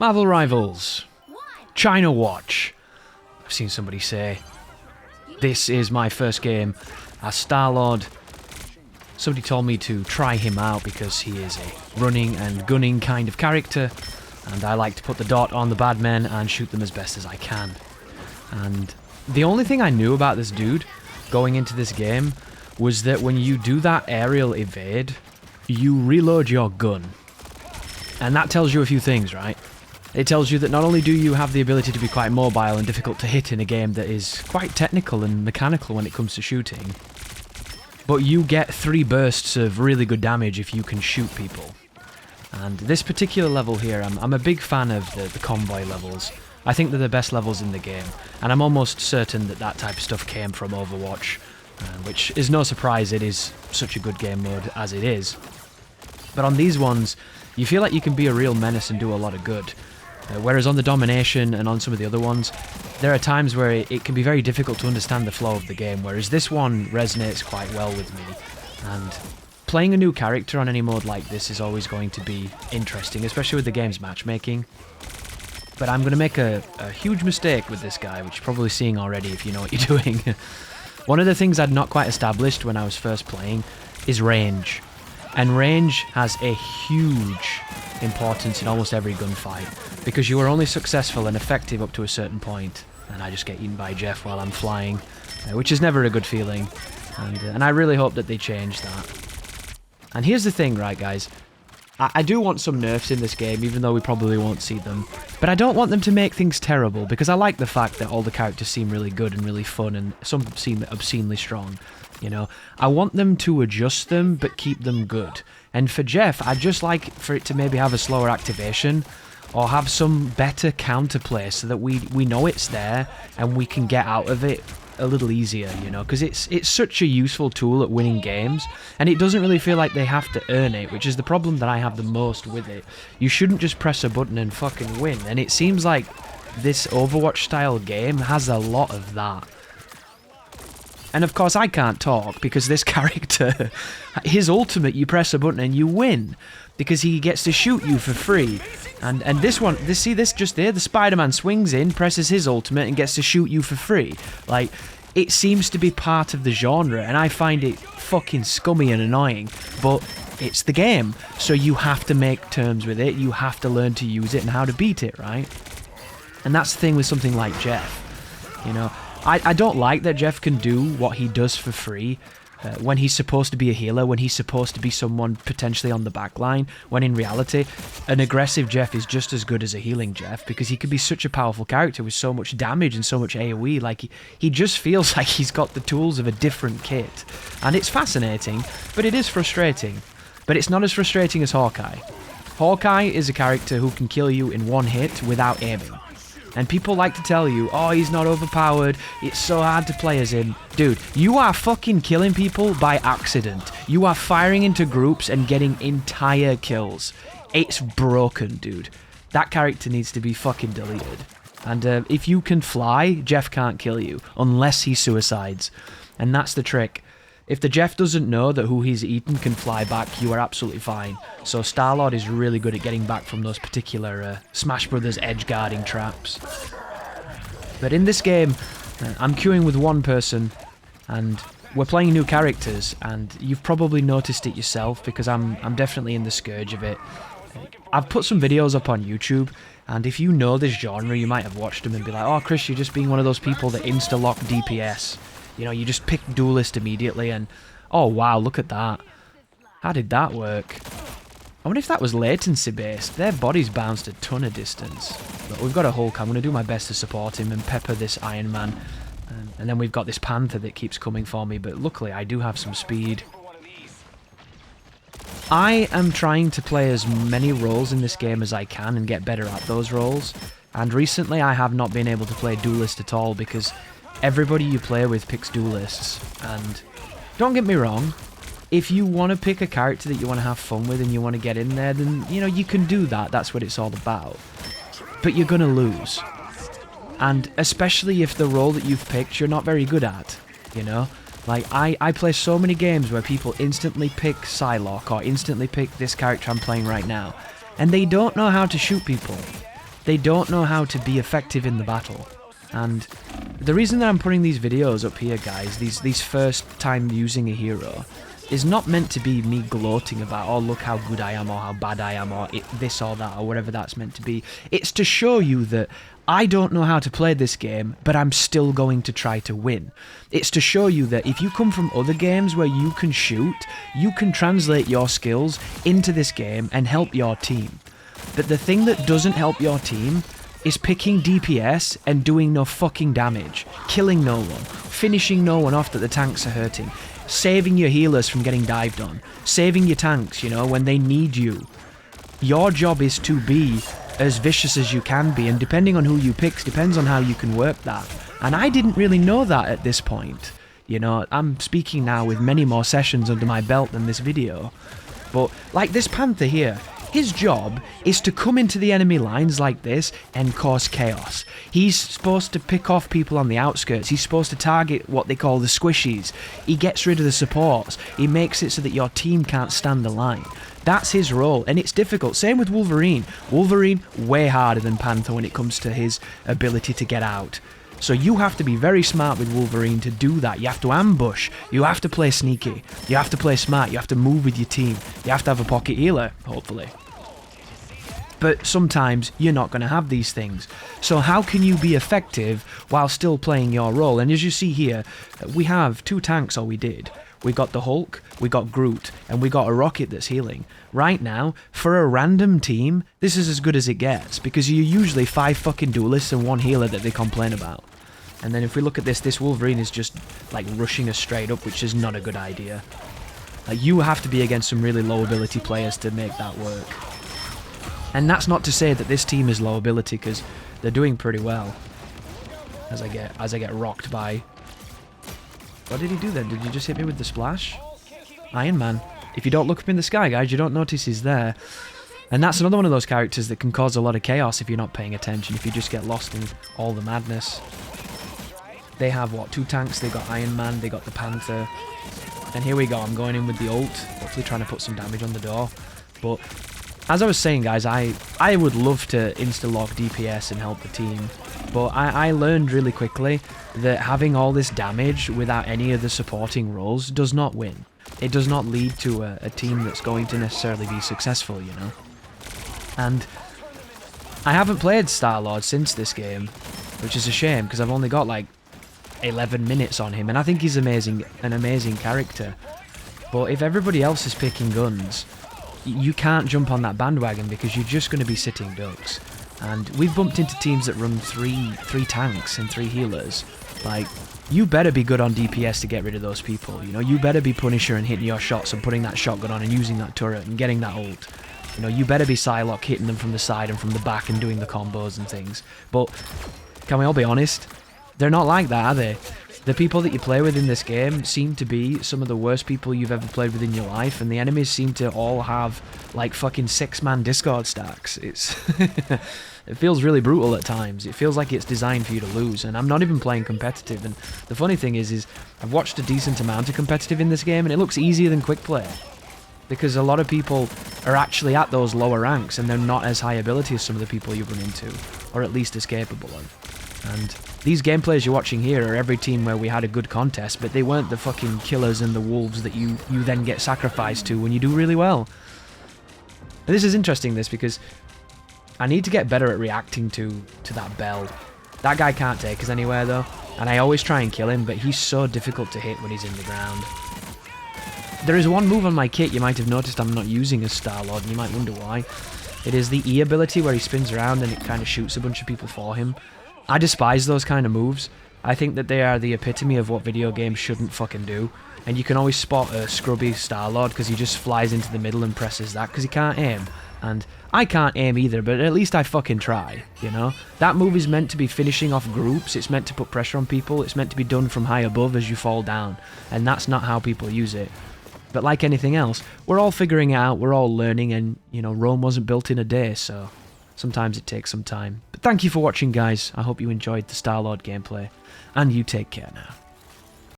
Marvel Rivals. China Watch. I've seen somebody say, this is my first game as Star-Lord. Somebody told me to try him out because he is a running and gunning kind of character, and I like to put the dot on the bad men and shoot them as best as I can. And the only thing I knew about this dude going into this game was that when you do that aerial evade, you reload your gun. And that tells you a few things, right? It tells you that not only do you have the ability to be quite mobile and difficult to hit in a game that is quite technical and mechanical when it comes to shooting, but you get 3 bursts of really good damage if you can shoot people. And this particular level here, I'm a big fan of the convoy levels. I think they're the best levels in the game, and I'm almost certain that that type of stuff came from Overwatch, which is no surprise, it is such a good game mode as it is. But on these ones, you feel like you can be a real menace and do a lot of good. Whereas on the Domination and on some of the other ones, there are times where it can be very difficult to understand the flow of the game, whereas this one resonates quite well with me. And playing a new character on any mode like this is always going to be interesting, especially with the game's matchmaking. But I'm going to make a huge mistake with this guy, which you're probably seeing already if you know what you're doing. One of the things I'd not quite established when I was first playing is range. And range has a huge importance in almost every gunfight, because you are only successful and effective up to a certain point. And I just get eaten by Jeff while I'm flying, which is never a good feeling. And I really hope that they change that. And here's the thing, right guys, I do want some nerfs in this game, even though we probably won't see them. But I don't want them to make things terrible, because I like the fact that all the characters seem really good and really fun, and some seem obscenely strong. You know, I want them to adjust them, but keep them good. And for Jeff, I'd just like for it to maybe have a slower activation, or have some better counterplay so that we know it's there, and we can get out of it a little easier, you know, because it's such a useful tool at winning games, and it doesn't really feel like they have to earn it, which is the problem that I have the most with it. You shouldn't just press a button and fucking win, and it seems like this Overwatch style game has a lot of that. And of course I can't talk because this character, his ultimate, you press a button and you win, because he gets to shoot you for free. And this one, see this just there, the Spider-Man swings in, presses his ultimate and gets to shoot you for free. Like, it seems to be part of the genre, and I find it fucking scummy and annoying, but it's the game, so you have to make terms with it, you have to learn to use it and how to beat it, right? And that's the thing with something like Jeff, you know. I don't like that Jeff can do what he does for free when he's supposed to be a healer, when he's supposed to be someone potentially on the back line, when in reality, an aggressive Jeff is just as good as a healing Jeff, because he could be such a powerful character with so much damage and so much AoE. Like, he just feels like he's got the tools of a different kit. And it's fascinating, but it is frustrating. But it's not as frustrating as Hawkeye. Hawkeye is a character who can kill you in one hit without aiming. And people like to tell you, oh, he's not overpowered, it's so hard to play as him. Dude, you are fucking killing people by accident. You are firing into groups and getting entire kills. It's broken, dude. That character needs to be fucking deleted. And if you can fly, Jeff can't kill you, unless he suicides. And that's the trick. If the Jeff doesn't know that who he's eaten can fly back, you are absolutely fine. So Star-Lord is really good at getting back from those particular Smash Brothers edge guarding traps. But in this game, I'm queuing with one person, and we're playing new characters, and you've probably noticed it yourself, because I'm definitely in the scourge of it. I've put some videos up on YouTube, and if you know this genre, you might have watched them and be like, oh Chris, you're just being one of those people that insta-lock DPS. You know, you just pick Duelist immediately and, oh wow, look at that. How did that work? I wonder if that was latency based. Their bodies bounced a ton of distance. But we've got a Hulk, I'm going to do my best to support him and pepper this Iron Man. And then we've got this Panther that keeps coming for me, but luckily I do have some speed. I am trying to play as many roles in this game as I can and get better at those roles. And recently I have not been able to play Duelist at all, because everybody you play with picks Duelists, and don't get me wrong, if you want to pick a character that you want to have fun with and you want to get in there, then, you know, you can do that, that's what it's all about. But you're gonna lose. And especially if the role that you've picked you're not very good at, you know? Like, I play so many games where people instantly pick Psylocke or instantly pick this character I'm playing right now, and they don't know how to shoot people. they don't know how to be effective in the battle. And the reason that I'm putting these videos up here, guys, these first time using a hero, is not meant to be me gloating about, oh, look how good I am, or how bad I am, or this or that, or whatever that's meant to be. It's to show you that I don't know how to play this game, but I'm still going to try to win. It's to show you that if you come from other games where you can shoot, you can translate your skills into this game and help your team. But the thing that doesn't help your team is picking DPS and doing no fucking damage, killing no one, finishing no one off that the tanks are hurting, saving your healers from getting dived on, saving your tanks, you know, when they need you. Your job is to be as vicious as you can be, and depending on who you pick, depends on how you can work that. And I didn't really know that at this point. You know, I'm speaking now with many more sessions under my belt than this video. But, like this Panther here, his job is to come into the enemy lines like this and cause chaos. He's supposed to pick off people on the outskirts. He's supposed to target what they call the squishies. He gets rid of the supports. He makes it so that your team can't stand the line. That's his role, and it's difficult. Same with Wolverine. Wolverine, way harder than Panther when it comes to his ability to get out. So you have to be very smart with Wolverine to do that. You have to ambush. You have to play sneaky. You have to play smart. You have to move with your team. You have to have a pocket healer, hopefully. But sometimes you're not going to have these things. So how can you be effective while still playing your role? And as you see here, we have 2 tanks, or we did. We got the Hulk, we got Groot, and we got a Rocket that's healing. Right now, for a random team, this is as good as it gets, because you're usually 5 fucking duelists and 1 healer that they complain about. And then if we look at this Wolverine is just, like, rushing us straight up, which is not a good idea. Like, you have to be against some really low ability players to make that work. And that's not to say that this team is low ability, because they're doing pretty well. As I get rocked by... What did he do then? Did you just hit me with the splash? Iron Man. If you don't look up in the sky, guys, you don't notice he's there. And that's another one of those characters that can cause a lot of chaos if you're not paying attention, if you just get lost in all the madness. They have, what, 2 tanks? They got Iron Man, they got the Panther. And here we go, I'm going in with the ult, hopefully trying to put some damage on the door. But, as I was saying, guys, I would love to insta-lock DPS and help the team. But I learned really quickly that having all this damage without any of the supporting roles does not win. It does not lead to a team that's going to necessarily be successful, you know? And I haven't played Star-Lord since this game, which is a shame, because I've only got like 11 minutes on him, and I think he's an amazing character. But if everybody else is picking guns, you can't jump on that bandwagon because you're just going to be sitting ducks. And we've bumped into teams that run three tanks and 3 healers. Like, you better be good on DPS to get rid of those people, you know? You better be Punisher and hitting your shots and putting that shotgun on and using that turret and getting that ult. You know, you better be Psylocke hitting them from the side and from the back and doing the combos and things. But, can we all be honest? They're not like that, are they? The people that you play with in this game seem to be some of the worst people you've ever played with in your life, and the enemies seem to all have, like, fucking 6-man Discord stacks. It's... It feels really brutal at times. It feels like it's designed for you to lose, and I'm not even playing competitive. And the funny thing is I've watched a decent amount of competitive in this game, and it looks easier than quick play. Because a lot of people are actually at those lower ranks, and they're not as high ability as some of the people you run into, or at least as capable of. And these gameplays you're watching here are every team where we had a good contest, but they weren't the fucking killers and the wolves that you then get sacrificed to when you do really well. And this is interesting, because I need to get better at reacting to that bell. That guy can't take us anywhere though, and I always try and kill him, but he's so difficult to hit when he's in the ground. There is one move on my kit you might have noticed I'm not using as Star-Lord, and you might wonder why. It is the E ability where he spins around and it kind of shoots a bunch of people for him. I despise those kind of moves. I think that they are the epitome of what video games shouldn't fucking do. And you can always spot a scrubby Star-Lord because he just flies into the middle and presses that because he can't aim. And I can't aim either, but at least I fucking try, you know? That move is meant to be finishing off groups, it's meant to put pressure on people, it's meant to be done from high above as you fall down. And that's not how people use it. But like anything else, we're all figuring it out, we're all learning, and, you know, Rome wasn't built in a day, so sometimes it takes some time. But thank you for watching, guys. I hope you enjoyed the Star-Lord gameplay, and you take care now.